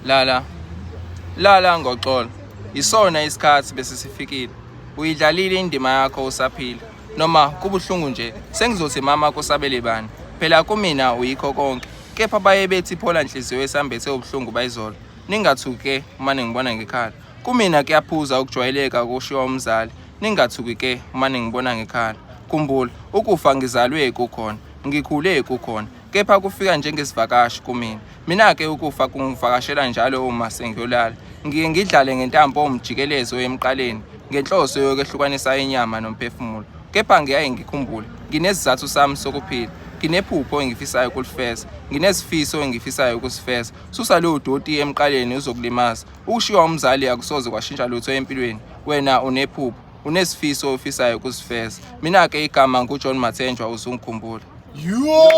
Lala ngoxolo. Isona isikhathi bese sifikile. Uyidlalile indima yakho usaphila. Noma kubuhlungu nje, sengizothi mama kusabele bani. Phela kumina uyikho konke. Kepha baye bethi phola inhliziyo esambethe ubuhlungu bayizolo. Ningathuke uma ningibona ngekhala. Kumina kuyaphuza ukujwayeleka kushiwa umzali. Ningathuki ke uma ningibona ngekhala. Khumbula, ukufa ngizalwe kukhona. Ngikhule kukhona. Kepha kufika njengesivakashi kumina. Mina ke ukufa kungivakashela njalo uma sengiyolala. Ngiye ngidlale ngentambo omjikelezo emqaleni, ngenhloso yokwehlukanisa inyama nomphefumulo. Kepha ngiyaye ngikhumbule, nginesizathu sami sokuphila. Nginephupho engifisayo ukulifeza, nginesifiso engifisayo ukusifeza. Susa lo doti emqaleni uzokulimaza. Ukushiwa umzali akusoze kwashintsha lutho empilweni. Wena unephupho, unesifiso ofisayo ukusifeza. Mina ke igama nguJohn Mathenjwa uzungikhumbula. Yo!